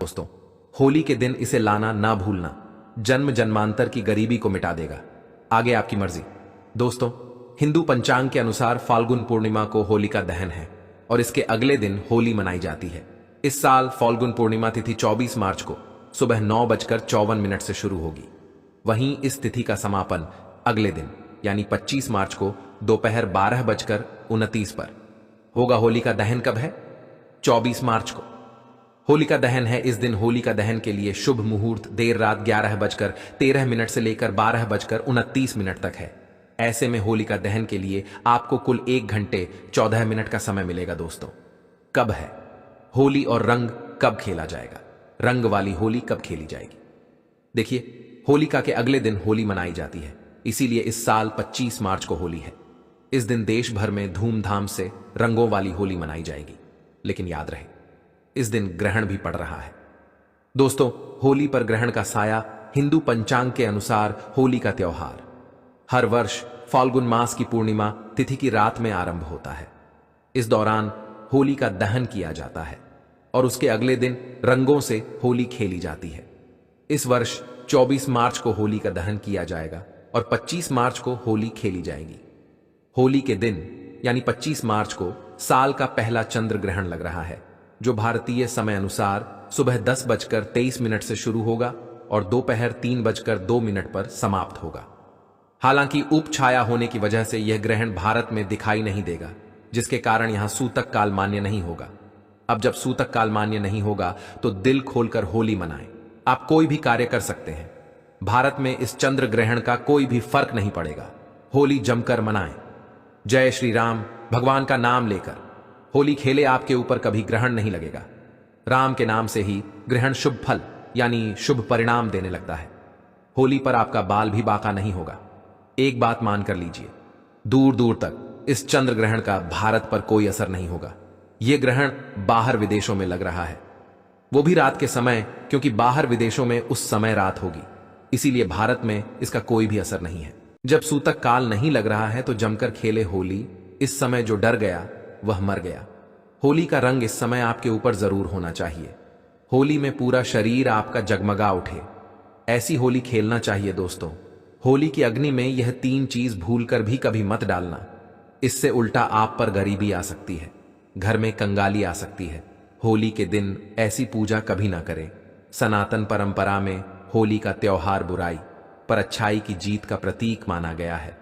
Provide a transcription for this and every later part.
दोस्तों, होली के दिन इसे लाना ना भूलना, जन्म जन्मांतर की गरीबी को मिटा देगा। आगे आपकी मर्जी। दोस्तों, हिंदू पंचांग के अनुसार फाल्गुन पूर्णिमा को होलिका दहन है और इसके अगले दिन होली मनाई जाती है। इस साल फाल्गुन पूर्णिमा तिथि 24 मार्च को सुबह 9:54 से शुरू होगी। वहीं इस तिथि का समापन अगले दिन यानी 25 मार्च को दोपहर 12:29 पर होगा। होलिका दहन कब है? 24 मार्च को होलिका दहन है। इस दिन होलिका दहन के लिए शुभ मुहूर्त देर रात 11:13 से लेकर 12:29 तक है। ऐसे में होलिका दहन के लिए आपको कुल 1 घंटे 14 मिनट का समय मिलेगा। दोस्तों, कब है होली और रंग कब खेला जाएगा? रंग वाली होली कब खेली जाएगी? देखिए, होलिका के अगले दिन होली मनाई जाती है, इसीलिए इस साल 25 मार्च को होली है। इस दिन देश भर में धूमधाम से रंगों वाली होली मनाई जाएगी। लेकिन याद रहे, इस दिन ग्रहण भी पड़ रहा है। दोस्तों, होली पर ग्रहण का साया हिंदू पंचांग के अनुसार होली का त्योहार हर वर्ष फाल्गुन मास की पूर्णिमा तिथि की रात में आरंभ होता है। इस दौरान होली का दहन किया जाता है और उसके अगले दिन रंगों से होली खेली जाती है। इस वर्ष 24 मार्च को होली का दहन किया जाएगा और 25 मार्च को होली खेली जाएगी। होली के दिन यानी 25 मार्च को साल का पहला चंद्र ग्रहण लग रहा है, जो भारतीय समय अनुसार सुबह 10:23 से शुरू होगा और दोपहर 3:02 पर समाप्त होगा। हालांकि उप छाया होने की वजह से यह ग्रहण भारत में दिखाई नहीं देगा, जिसके कारण यहां सूतक काल मान्य नहीं होगा। अब जब सूतक काल मान्य नहीं होगा तो दिल खोलकर होली मनाएं। आप कोई भी कार्य कर सकते हैं। भारत में इस चंद्र ग्रहण का कोई भी फर्क नहीं पड़ेगा। होली जमकर मनाएं। जय श्री राम। भगवान का नाम लेकर होली खेले, आपके ऊपर कभी ग्रहण नहीं लगेगा। राम के नाम से ही ग्रहण शुभ फल यानी शुभ परिणाम देने लगता है। होली पर आपका बाल भी बांका नहीं होगा। एक बात मान कर लीजिए, दूर दूर तक इस चंद्र ग्रहण का भारत पर कोई असर नहीं होगा। यह ग्रहण बाहर विदेशों में लग रहा है, वो भी रात के समय, क्योंकि बाहर विदेशों में उस समय रात होगी, इसीलिए भारत में इसका कोई भी असर नहीं है। जब सूतक काल नहीं लग रहा है तो जमकर खेले होली। इस समय जो डर गया वह मर गया। होली का रंग इस समय आपके ऊपर जरूर होना चाहिए। होली में पूरा शरीर आपका जगमगा उठे, ऐसी होली खेलना चाहिए। दोस्तों, होली की अग्नि में यह 3 चीज भूलकर भी कभी मत डालना। इससे उल्टा आप पर गरीबी आ सकती है, घर में कंगाली आ सकती है। होली के दिन ऐसी पूजा कभी ना करें। सनातन परंपरा में होली का त्योहार बुराई पर अच्छाई की जीत का प्रतीक माना गया है।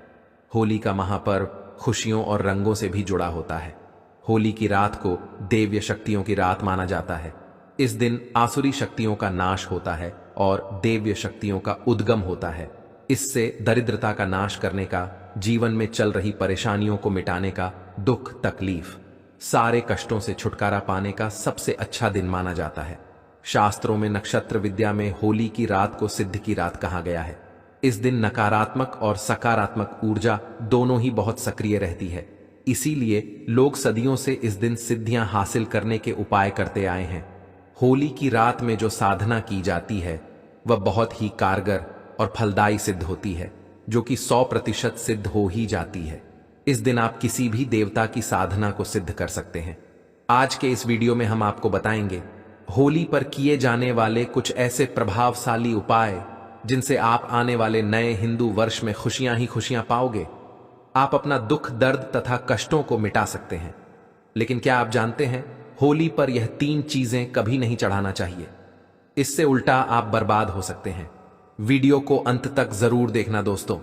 होली का महापर्व खुशियों और रंगों से भी जुड़ा होता है। होली की रात को देव्य शक्तियों की रात माना जाता है। इस दिन आसुरी शक्तियों का नाश होता है और देव्य शक्तियों का उद्गम होता है। इससे दरिद्रता का नाश करने का, जीवन में चल रही परेशानियों को मिटाने का, दुख तकलीफ सारे कष्टों से छुटकारा पाने का सबसे अच्छा दिन माना जाता है। शास्त्रों में नक्षत्र विद्या में होली की रात को सिद्ध की रात कहा गया है। इस दिन नकारात्मक और सकारात्मक ऊर्जा दोनों ही बहुत सक्रिय रहती है। इसीलिए लोग सदियों से इस दिन सिद्धियां हासिल करने के उपाय करते आए हैं। होली की रात में जो साधना की जाती है वह बहुत ही कारगर और फलदायी सिद्ध होती है, जो कि 100% सिद्ध हो ही जाती है। इस दिन आप किसी भी देवता की साधना को सिद्ध कर सकते हैं। आज के इस वीडियो में हम आपको बताएंगे होली पर किए जाने वाले कुछ ऐसे प्रभावशाली उपाय जिनसे आप आने वाले नए हिंदू वर्ष में खुशियां ही खुशियां पाओगे। आप अपना दुख, दर्द तथा कष्टों को मिटा सकते हैं। लेकिन क्या आप जानते हैं, होली पर यह 3 चीजें कभी नहीं चढ़ाना चाहिए। इससे उल्टा आप बर्बाद हो सकते हैं। वीडियो को अंत तक जरूर देखना। दोस्तों,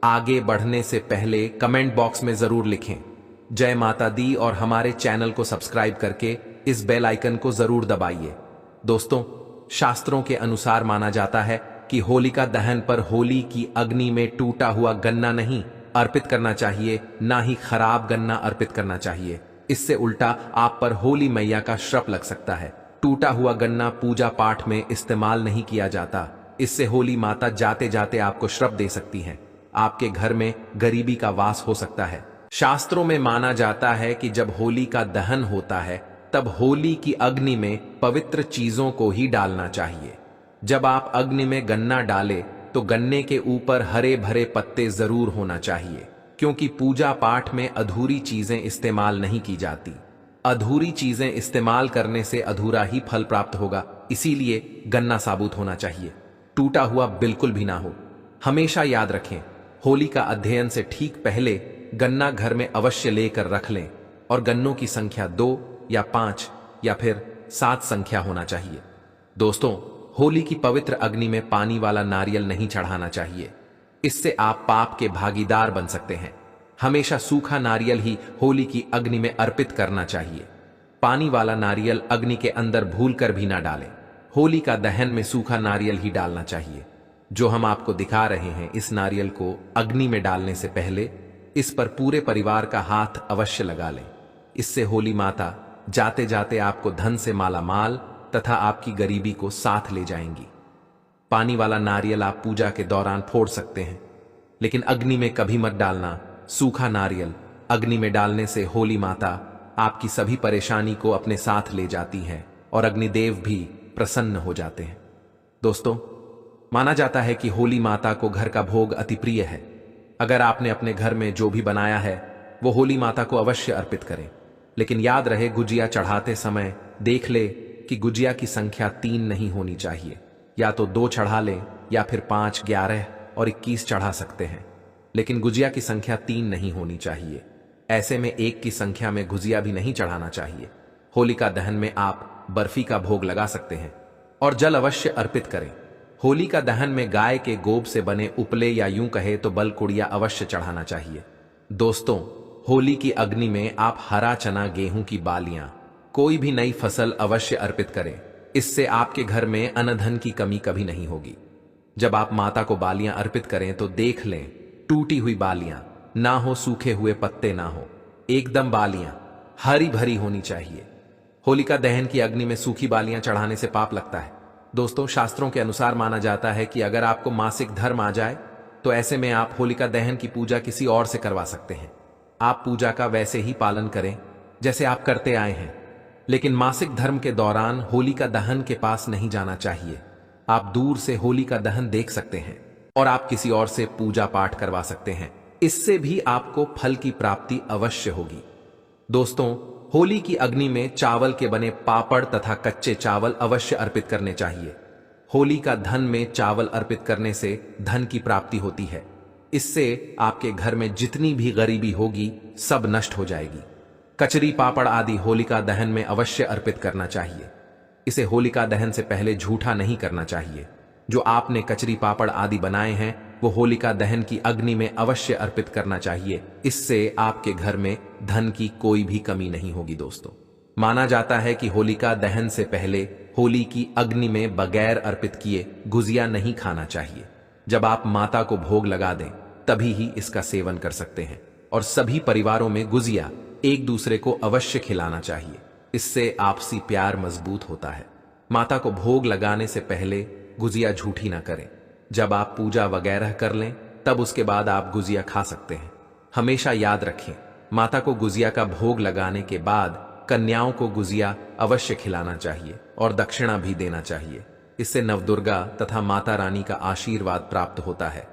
आगे बढ़ने से पहले कमेंट बॉक्स में जरूर लिखें जय माता दी और हमारे चैनल को सब्सक्राइब करके इस बेल आइकन को जरूर दबाइए। दोस्तों, शास्त्रों के अनुसार माना जाता है कि होलिका दहन पर होली की अग्नि में टूटा हुआ गन्ना नहीं अर्पित करना चाहिए, ना ही खराब गन्ना अर्पित करना चाहिए। इससे उल्टा आप पर होली मैया का श्राप लग सकता है। टूटा हुआ गन्ना पूजा पाठ में इस्तेमाल नहीं किया जाता। इससे होली माता जाते जाते आपको श्राप दे सकती हैं। आपके घर में गरीबी का वास हो सकता है। शास्त्रों में माना जाता है कि जब होली का दहन होता है तब होली की अग्नि में पवित्र चीजों को ही डालना चाहिए। जब आप अग्नि में गन्ना डालें तो गन्ने के ऊपर हरे भरे पत्ते जरूर होना चाहिए, क्योंकि पूजा पाठ में अधूरी चीजें इस्तेमाल नहीं की जाती। अधूरी चीजें इस्तेमाल करने से अधूरा ही फल प्राप्त होगा, इसीलिए गन्ना साबुत होना चाहिए, टूटा हुआ बिल्कुल भी ना हो। हमेशा याद रखें, होली का अध्ययन से ठीक पहले गन्ना घर में अवश्य लेकर रख लें और गन्नों की संख्या 2 या 5 या फिर 7 संख्या होना चाहिए। दोस्तों, होली की पवित्र अग्नि में पानी वाला नारियल नहीं चढ़ाना चाहिए, इससे आप पाप के भागीदार बन सकते हैं। हमेशा सूखा नारियल ही होली की अग्नि में अर्पित करना चाहिए। पानी वाला नारियल अग्नि के अंदर भूलकर भी ना डालें। होली का दहन में सूखा नारियल ही डालना चाहिए। जो हम आपको दिखा रहे हैं, इस नारियल को अग्नि में डालने से पहले इस पर पूरे परिवार का हाथ अवश्य लगा लें। इससे होली माता जाते जाते आपको धन से माला माल तथा आपकी गरीबी को साथ ले जाएंगी। पानी वाला नारियल आप पूजा के दौरान फोड़ सकते हैं, लेकिन अग्नि में कभी मत डालना। सूखा नारियल अग्नि में डालने से होली माता आपकी सभी परेशानी को अपने साथ ले जाती है और अग्निदेव भी प्रसन्न हो जाते हैं। दोस्तों, माना जाता है कि होली माता को घर का भोग अति प्रिय है। अगर आपने अपने घर में जो भी बनाया है वो होली माता को अवश्य अर्पित करें, लेकिन याद रहे, गुजिया चढ़ाते समय देख ले कि गुजिया की संख्या 3 नहीं होनी चाहिए। या तो 2 चढ़ा लें या फिर 5, 11 और 21 चढ़ा सकते हैं, लेकिन गुजिया की संख्या 3 नहीं होनी चाहिए। ऐसे में 1 की संख्या में गुजिया भी नहीं चढ़ाना चाहिए। होलिका दहन में आप बर्फी का भोग लगा सकते हैं और जल अवश्य अर्पित करें। होलिका दहन में गाय के गोब से बने उपले या यूं कहे तो बलकुड़िया अवश्य चढ़ाना चाहिए। दोस्तों, होली की अग्नि में आप हरा चना, गेहूं की बालियां, कोई भी नई फसल अवश्य अर्पित करें। इससे आपके घर में अन्न की कमी कभी नहीं होगी। जब आप माता को बालियां अर्पित करें तो देख लें, टूटी हुई बालियां ना हो, सूखे हुए पत्ते ना हो, एकदम बालियां हरी भरी होनी चाहिए। होलिका दहन की अग्नि में सूखी बालियां चढ़ाने से पाप लगता है। दोस्तों, शास्त्रों के अनुसार माना जाता है कि अगर आपको मासिक धर्म आ जाए तो ऐसे में आप होलिका दहन की पूजा किसी और से करवा सकते हैं। आप पूजा का वैसे ही पालन करें जैसे आप करते आए हैं, लेकिन मासिक धर्म के दौरान होलिका दहन के पास नहीं जाना चाहिए। आप दूर से होलिका दहन देख सकते हैं और आप किसी और से पूजा पाठ करवा सकते हैं। इससे भी आपको फल की प्राप्ति अवश्य होगी। दोस्तों, होली की अग्नि में चावल के बने पापड़ तथा कच्चे चावल अवश्य अर्पित करने चाहिए। होली का धन में चावल अर्पित करने से धन की प्राप्ति होती है। इससे आपके घर में जितनी भी गरीबी होगी सब नष्ट हो जाएगी। कचरी, पापड़ आदि होलिका दहन में अवश्य अर्पित करना चाहिए। इसे होलिका दहन से पहले झूठा नहीं करना चाहिए। जो आपने कचरी, पापड़ आदि बनाए हैं वो होलिका दहन की अग्नि में अवश्य अर्पित करना चाहिए। इससे आपके घर में धन की कोई भी कमी नहीं होगी। दोस्तों, माना जाता है कि होलिका दहन से पहले होली की अग्नि में बगैर अर्पित किए गुजिया नहीं खाना चाहिए। जब आप माता को भोग लगा दें तभी ही इसका सेवन कर सकते हैं और सभी परिवारों में गुजिया एक दूसरे को अवश्य खिलाना चाहिए। इससे आपसी प्यार मजबूत होता है। माता को भोग लगाने से पहले गुजिया झूठी ना करें। जब आप पूजा वगैरह कर लें तब उसके बाद आप गुजिया खा सकते हैं। हमेशा याद रखें, माता को गुजिया का भोग लगाने के बाद कन्याओं को गुजिया अवश्य खिलाना चाहिए और दक्षिणा भी देना चाहिए। इससे नवदुर्गा तथा माता रानी का आशीर्वाद प्राप्त होता है।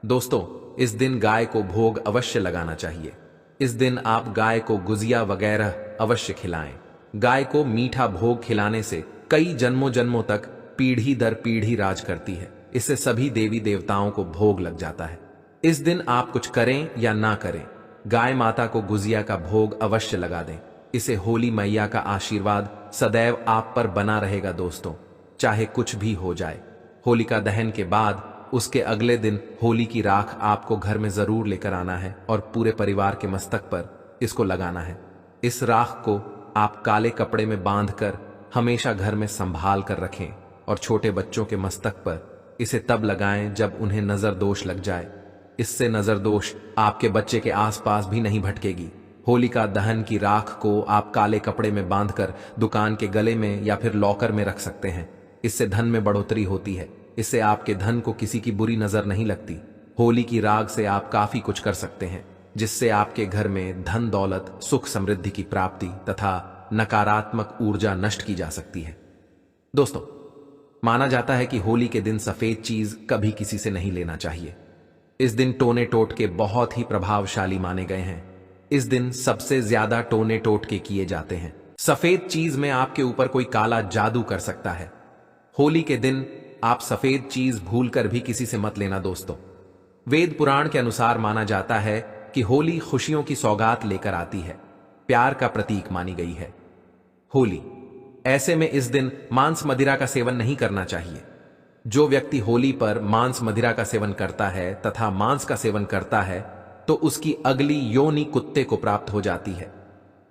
दोस्तों, इस दिन गाय को भोग अवश्य लगाना चाहिए। इस दिन आप गाय को गुजिया वगैरह अवश्य खिलाएं। गाय को मीठा भोग खिलाने से कई जन्मों जन्मों तक पीढ़ी दर पीढ़ी राज करती है। इससे सभी देवी देवताओं को भोग लग जाता है। इस दिन आप कुछ करें या ना करें, गाय माता को गुजिया का भोग अवश्य लगा दें। इसे होली मैया का आशीर्वाद सदैव आप पर बना रहेगा। दोस्तों, चाहे कुछ भी हो जाए, होलिका दहन के बाद उसके अगले दिन होली की राख आपको घर में जरूर लेकर आना है और पूरे परिवार के मस्तक पर इसको लगाना है। इस राख को आप काले कपड़े में बांधकर हमेशा घर में संभाल कर रखें और छोटे बच्चों के मस्तक पर इसे तब लगाएं जब उन्हें नजर दोष लग जाए। इससे नजर दोष आपके बच्चे के आसपास भी नहीं भटकेगी। होलिका दहन की राख को आप काले कपड़े में बांधकर दुकान के गले में या फिर लॉकर में रख सकते हैं। इससे धन में बढ़ोतरी होती है। इससे आपके धन को किसी की बुरी नजर नहीं लगती। होली की राख से आप काफी कुछ कर सकते हैं, जिससे आपके घर में धन, दौलत, सुख, समृद्धि की प्राप्ति तथा नकारात्मक ऊर्जा नष्ट की जा सकती है। दोस्तों, माना जाता है कि होली के दिन सफेद चीज कभी किसी से नहीं लेना चाहिए। इस दिन टोने टोटके बहुत ही प्रभावशाली माने गए हैं। इस दिन सबसे ज्यादा टोने टोटके किए जाते हैं। सफेद चीज में आपके ऊपर कोई काला जादू कर सकता है। होली के दिन आप सफेद चीज भूलकर भी किसी से मत लेना दोस्तों। वेद पुराण के अनुसार माना जाता है कि होली खुशियों की सौगात लेकर आती है, प्यार का प्रतीक मानी गई है होली। ऐसे में इस दिन मांस मदिरा का सेवन नहीं करना चाहिए। जो व्यक्ति होली पर मांस मदिरा का सेवन करता है तथा मांस का सेवन करता है तो उसकी अगली योनि कुत्ते को प्राप्त हो जाती है।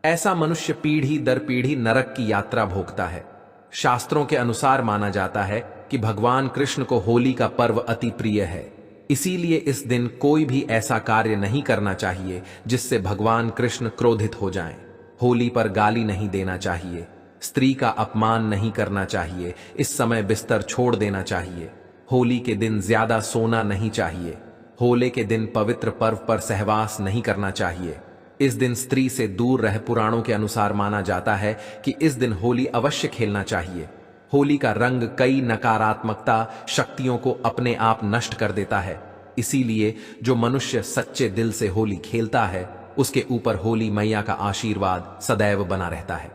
ऐसा मनुष्य पीढ़ी दर पीढ़ी नरक की यात्रा भोगता है। शास्त्रों के अनुसार माना जाता है कि भगवान कृष्ण को होली का पर्व अति प्रिय है, इसीलिए इस दिन कोई भी ऐसा कार्य नहीं करना चाहिए जिससे भगवान कृष्ण क्रोधित हो जाएं। होली पर गाली नहीं देना चाहिए, स्त्री का अपमान नहीं करना चाहिए, इस समय बिस्तर छोड़ देना चाहिए। होली के दिन ज्यादा सोना नहीं चाहिए। होली के दिन पवित्र पर्व पर सहवास नहीं करना चाहिए। इस दिन स्त्री से दूर रह। पुराणों के अनुसार माना जाता है कि इस दिन होली अवश्य खेलना चाहिए। होली का रंग कई नकारात्मकता शक्तियों को अपने आप नष्ट कर देता है, इसीलिए जो मनुष्य सच्चे दिल से होली खेलता है उसके ऊपर होली मैया का आशीर्वाद सदैव बना रहता है।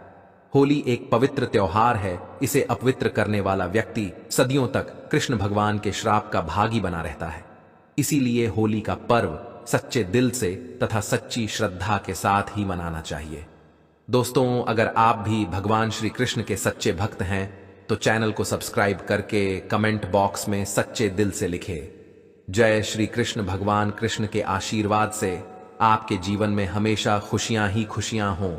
होली एक पवित्र त्योहार है, इसे अपवित्र करने वाला व्यक्ति सदियों तक कृष्ण भगवान के श्राप का भागी बना रहता है। इसीलिए होली का पर्व सच्चे दिल से तथा सच्ची श्रद्धा के साथ ही मनाना चाहिए। दोस्तों, अगर आप भी भगवान श्री कृष्ण के सच्चे भक्त हैं तो चैनल को सब्सक्राइब करके कमेंट बॉक्स में सच्चे दिल से लिखे जय श्री कृष्ण। भगवान कृष्ण के आशीर्वाद से आपके जीवन में हमेशा खुशियां ही खुशियां हों।